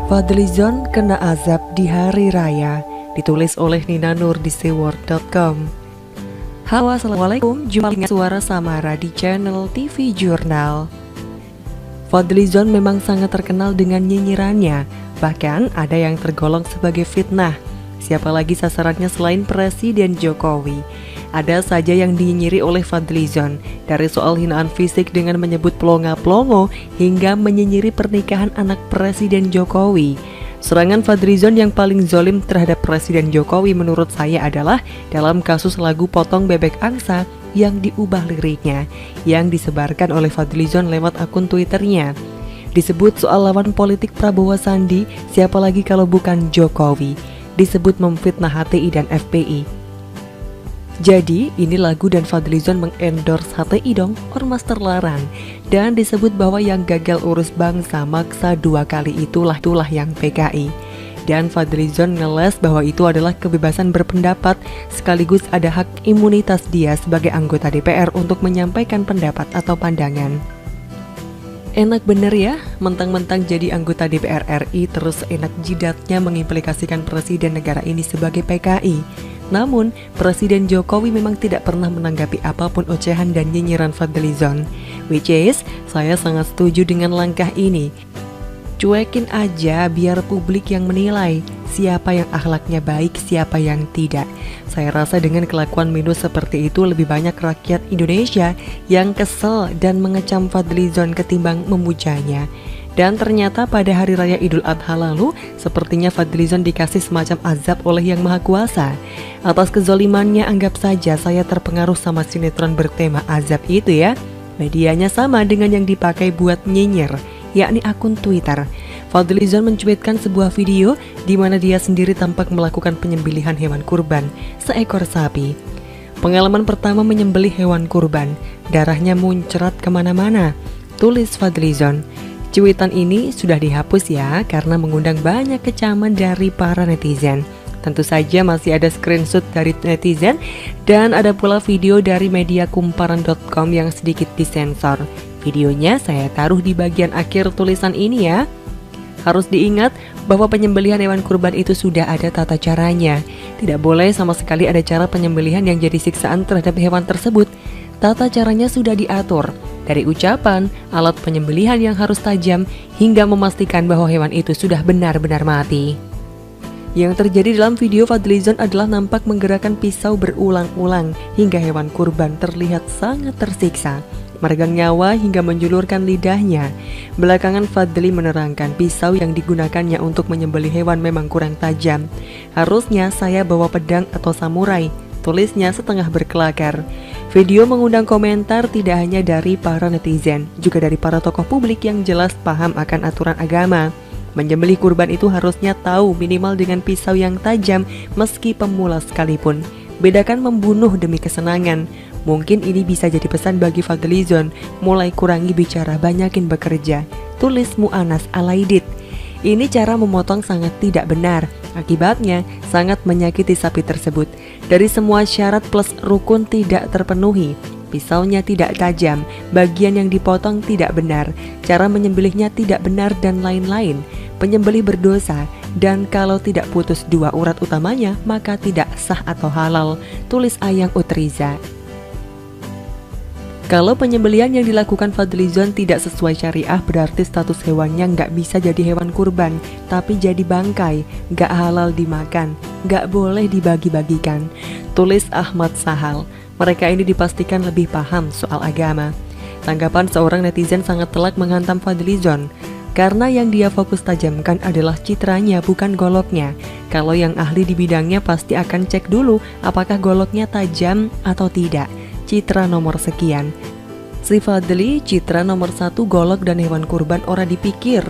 Fadlizon kena azab di hari raya, ditulis oleh Nina Nur di seaworld.com. Halo, assalamualaikum, jumpa dengan Suara Samara di channel TV Jurnal. Fadlizon memang sangat terkenal dengan nyinyirannya, bahkan ada yang tergolong sebagai fitnah. Siapa lagi sasarannya selain Presiden Jokowi? Ada saja yang dinyinyiri oleh Fadlizon, dari soal hinaan fisik dengan menyebut pelongo-pelongo hingga menyinyiri pernikahan anak Presiden Jokowi. Serangan Fadlizon yang paling zolim terhadap Presiden Jokowi menurut saya adalah dalam kasus lagu Potong Bebek Angsa yang diubah liriknya, yang disebarkan oleh Fadlizon lewat akun Twitternya. Disebut soal lawan politik Prabowo Sandi, siapa lagi kalau bukan Jokowi. Disebut memfitnah HTI dan FPI. Jadi, ini lagu dan Fadlizon mengendorse HTI dong, ormas terlarang. Dan disebut bahwa yang gagal urus bangsa maksa 2 kali itulah yang PKI. Dan Fadlizon ngeles bahwa itu adalah kebebasan berpendapat, sekaligus ada hak imunitas dia sebagai anggota DPR untuk menyampaikan pendapat atau pandangan. Enak bener ya, mentang-mentang jadi anggota DPR RI terus enak jidatnya mengimplikasikan presiden negara ini sebagai PKI. Namun, Presiden Jokowi memang tidak pernah menanggapi apapun ocehan dan nyinyiran Fadlizon. Which is, saya sangat setuju dengan langkah ini. Cuekin aja biar publik yang menilai siapa yang akhlaknya baik, siapa yang tidak. Saya rasa dengan kelakuan minus seperti itu lebih banyak rakyat Indonesia yang kesel dan mengecam Fadlizon ketimbang memujanya. Dan ternyata pada hari raya Idul Adha lalu, sepertinya Fadlizon dikasih semacam azab oleh Yang Maha Kuasa. Atas kezolimannya anggap saja saya terpengaruh sama sinetron bertema azab itu ya. Medianya sama dengan yang dipakai buat nyinyir, yakni akun Twitter. Fadlizon mencuitkan sebuah video di mana dia sendiri tampak melakukan penyembelihan hewan kurban, seekor sapi. Pengalaman pertama menyembelih hewan kurban, darahnya muncrat kemana-mana, tulis Fadlizon. Cuitan ini sudah dihapus ya karena mengundang banyak kecaman dari para netizen. Tentu saja masih ada screenshot dari netizen dan ada pula video dari media kumparan.com yang sedikit disensor. Videonya saya taruh di bagian akhir tulisan ini ya. Harus diingat bahwa penyembelihan hewan kurban itu sudah ada tata caranya. Tidak boleh sama sekali ada cara penyembelihan yang jadi siksaan terhadap hewan tersebut. Tata caranya sudah diatur, dari ucapan, alat penyembelihan yang harus tajam, hingga memastikan bahwa hewan itu sudah benar-benar mati. Yang terjadi dalam video Fadlizon adalah nampak menggerakkan pisau berulang-ulang hingga hewan kurban terlihat sangat tersiksa, meregang nyawa hingga menjulurkan lidahnya. Belakangan Fadli menerangkan pisau yang digunakannya untuk menyembelih hewan memang kurang tajam. Harusnya saya bawa pedang atau samurai, tulisnya setengah berkelakar. Video mengundang komentar tidak hanya dari para netizen, juga dari para tokoh publik yang jelas paham akan aturan agama. Menyembelih kurban itu harusnya tahu minimal dengan pisau yang tajam meski pemula sekalipun. Bedakan membunuh demi kesenangan. Mungkin ini bisa jadi pesan bagi Fadlizon, mulai kurangi bicara, banyakin bekerja, tulis Mu'anas Alaidit. Ini cara memotong sangat tidak benar. Akibatnya sangat menyakiti sapi tersebut. Dari semua syarat plus rukun tidak terpenuhi. Pisaunya tidak tajam, bagian yang dipotong tidak benar, cara menyembelihnya tidak benar dan lain-lain. Penyembelih berdosa, dan kalau tidak putus 2 urat utamanya maka tidak sah atau halal, tulis Ayang Utriza. Kalau penyembelihan yang dilakukan Fadlizon tidak sesuai syariah, berarti status hewannya nggak bisa jadi hewan kurban, tapi jadi bangkai, nggak halal dimakan, nggak boleh dibagi-bagikan, tulis Ahmad Sahal. Mereka ini dipastikan lebih paham soal agama. Tanggapan seorang netizen sangat telak menghantam Fadlizon, karena yang dia fokus tajamkan adalah citranya bukan goloknya. Kalau yang ahli di bidangnya pasti akan cek dulu apakah goloknya tajam atau tidak. Citra nomor sekian. Si Fadli, citra nomor 1 golok dan hewan kurban ora dipikir,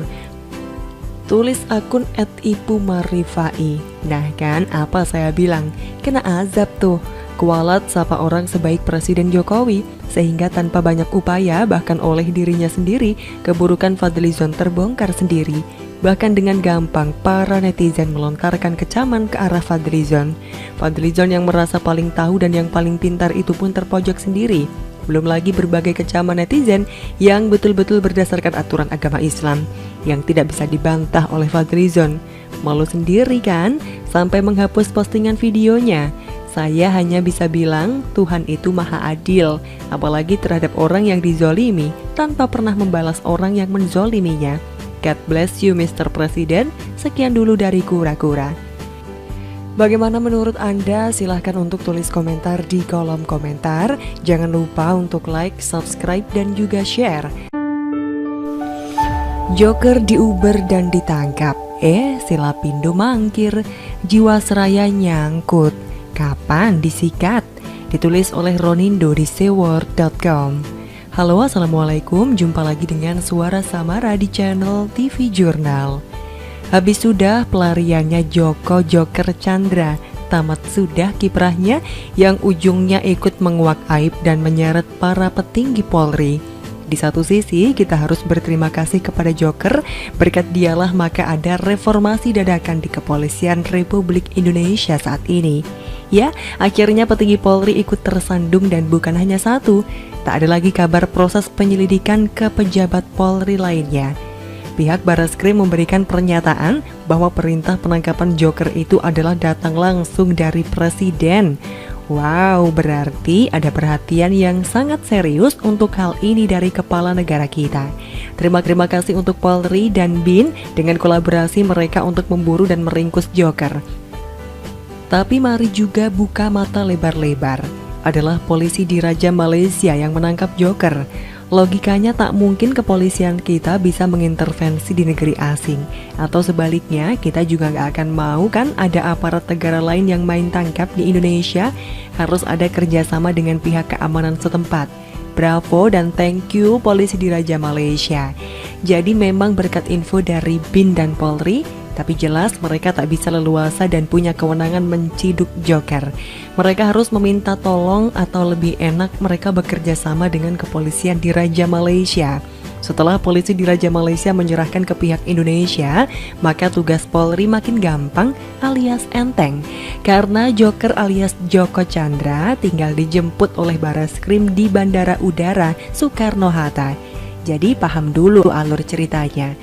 tulis akun @ipumarifai. Nah kan apa saya bilang, kena azab tuh. Kualat sapa orang sebaik Presiden Jokowi, sehingga tanpa banyak upaya bahkan oleh dirinya sendiri, keburukan Fadlizon terbongkar sendiri. Bahkan dengan gampang para netizen melontarkan kecaman ke arah Fadlizon. Fadlizon yang merasa paling tahu dan yang paling pintar itu pun terpojok sendiri. Belum lagi berbagai kecaman netizen yang betul-betul berdasarkan aturan agama Islam yang tidak bisa dibantah oleh Fadlizon. Malu sendiri kan, sampai menghapus postingan videonya. Saya hanya bisa bilang Tuhan itu maha adil, apalagi terhadap orang yang dizolimi tanpa pernah membalas orang yang menzoliminya. God bless you Mr. Presiden. Sekian dulu dari Kura-Kura. Bagaimana menurut Anda? Silahkan untuk tulis komentar di kolom komentar. Jangan lupa untuk like, subscribe, dan juga share. Joker diuber dan ditangkap. Si Lapindo mangkir, Jiwasraya nyangkut. Kapan disikat? Ditulis oleh Ronindo di seword.com. Halo, assalamualaikum. Jumpa lagi dengan Suara Samara di channel TV Jurnal. Habis sudah pelariannya Joko Joker Chandra, tamat sudah kiprahnya yang ujungnya ikut menguak aib dan menyeret para petinggi Polri. Di satu sisi kita harus berterima kasih kepada Joker, berkat dialah maka ada reformasi dadakan di Kepolisian Republik Indonesia saat ini. Ya, akhirnya petinggi Polri ikut tersandung dan bukan hanya satu, tak ada lagi kabar proses penyelidikan ke pejabat Polri lainnya. Pihak Barreskrim memberikan pernyataan bahwa perintah penangkapan Joker itu adalah datang langsung dari Presiden. Wow, berarti ada perhatian yang sangat serius untuk hal ini dari kepala negara kita. Terima kasih untuk Polri dan BIN dengan kolaborasi mereka untuk memburu dan meringkus Joker. Tapi mari juga buka mata lebar-lebar. Adalah polisi di Raja Malaysia yang menangkap Joker. Logikanya tak mungkin kepolisian kita bisa mengintervensi di negeri asing. Atau sebaliknya, kita juga gak akan mau kan ada aparat negara lain yang main tangkap di Indonesia. Harus ada kerjasama dengan pihak keamanan setempat. Bravo dan thank you polisi di Raja Malaysia. Jadi memang berkat info dari BIN dan Polri, tapi jelas mereka tak bisa leluasa dan punya kewenangan menciduk Joker. Mereka harus meminta tolong atau lebih enak mereka bekerja sama dengan kepolisian di Raja Malaysia. Setelah polisi di Raja Malaysia menyerahkan ke pihak Indonesia, maka tugas Polri makin gampang alias enteng. Karena Joker alias Joko Chandra tinggal dijemput oleh Barreskrim di Bandara Udara Soekarno-Hatta. Jadi paham dulu alur ceritanya.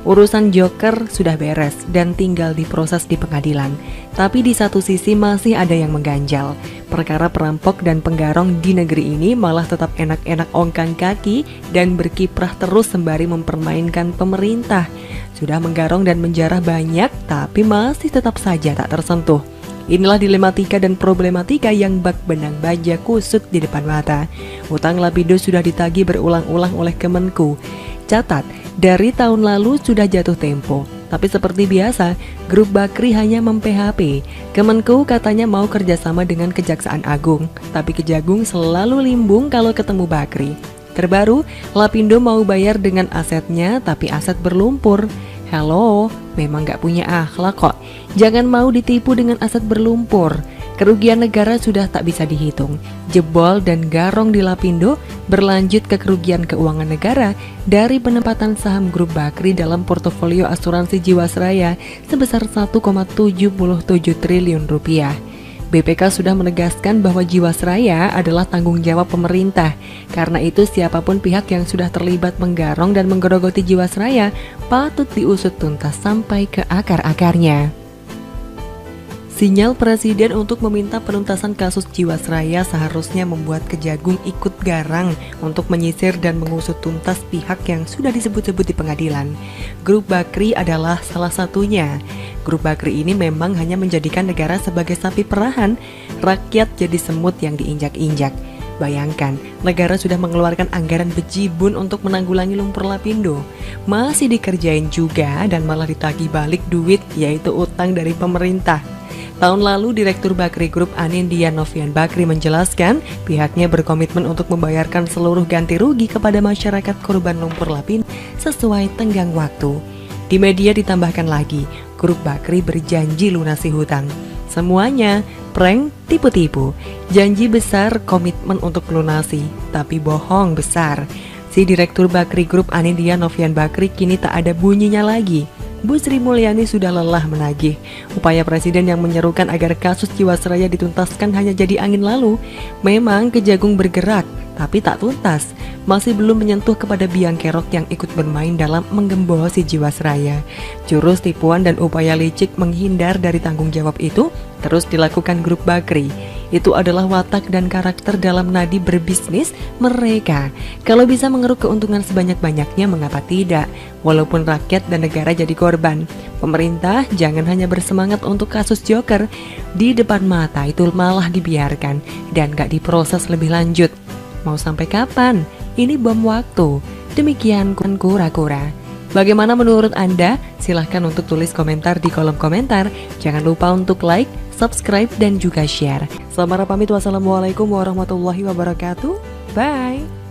Urusan Joker sudah beres dan tinggal diproses di pengadilan. Tapi di satu sisi masih ada yang mengganjal. Perkara perampok dan penggarong di negeri ini malah tetap enak-enak ongkang kaki dan berkiprah terus sembari mempermainkan pemerintah. Sudah menggarong dan menjarah banyak, tapi masih tetap saja tak tersentuh. Inilah dilematika dan problematika yang bak benang baja kusut di depan mata. Utang Lapindo sudah ditagih berulang-ulang oleh Kemenku. Catat, dari tahun lalu sudah jatuh tempo. Tapi seperti biasa, grup Bakri hanya mem-PHP. Kemenku katanya mau kerjasama dengan Kejaksaan Agung, tapi Kejagung selalu limbung kalau ketemu Bakri. Terbaru, Lapindo mau bayar dengan asetnya, tapi aset berlumpur. Hello, memang gak punya akhlak kok. Jangan mau ditipu dengan aset berlumpur. Kerugian negara sudah tak bisa dihitung. Jebol dan garong di Lapindo berlanjut ke kerugian keuangan negara dari penempatan saham grup Bakri dalam portofolio asuransi Jiwasraya sebesar 1,77 triliun rupiah. BPK sudah menegaskan bahwa Jiwasraya adalah tanggung jawab pemerintah. Karena itu siapapun pihak yang sudah terlibat menggarong dan menggerogoti Jiwasraya patut diusut tuntas sampai ke akar-akarnya. Sinyal Presiden untuk meminta penuntasan kasus Jiwasraya seharusnya membuat Kejagung ikut garang untuk menyisir dan mengusut tuntas pihak yang sudah disebut-sebut di pengadilan. Grup Bakri adalah salah satunya. Grup Bakri ini memang hanya menjadikan negara sebagai sapi perahan, rakyat jadi semut yang diinjak-injak. Bayangkan, negara sudah mengeluarkan anggaran bejibun untuk menanggulangi lumpur Lapindo. Masih dikerjain juga dan malah ditagih balik duit, yaitu utang dari pemerintah. Tahun lalu, Direktur Bakri Group Anindya Novian Bakri menjelaskan pihaknya berkomitmen untuk membayarkan seluruh ganti rugi kepada masyarakat korban lumpur Lapindo sesuai tenggang waktu. Di media ditambahkan lagi, Grup Bakri berjanji lunasi hutang. Semuanya prank, tipu-tipu. Janji besar, komitmen untuk lunasi, tapi bohong besar. Si Direktur Bakri Group Anindya Novian Bakri kini tak ada bunyinya lagi. Bu Sri Mulyani sudah lelah menagih. Upaya Presiden yang menyerukan agar kasus Jiwasraya dituntaskan hanya jadi angin lalu. Memang Kejagung bergerak, tapi tak tuntas, masih belum menyentuh kepada biang kerok yang ikut bermain dalam menggembosi Jiwasraya. Jurus tipuan dan upaya licik menghindar dari tanggung jawab itu terus dilakukan grup Bakri. Itu adalah watak dan karakter dalam nadi berbisnis mereka. Kalau bisa mengeruk keuntungan sebanyak-banyaknya, mengapa tidak? Walaupun rakyat dan negara jadi korban. Pemerintah jangan hanya bersemangat untuk kasus Joker di depan mata, itu malah dibiarkan dan gak diproses lebih lanjut. Mau sampai kapan? Ini bom waktu. Demikian kura-kura. Bagaimana menurut Anda? Silahkan untuk tulis komentar di kolom komentar. Jangan lupa untuk like, subscribe, dan juga share. Selamat pamit, wassalamualaikum warahmatullahi wabarakatuh. Bye.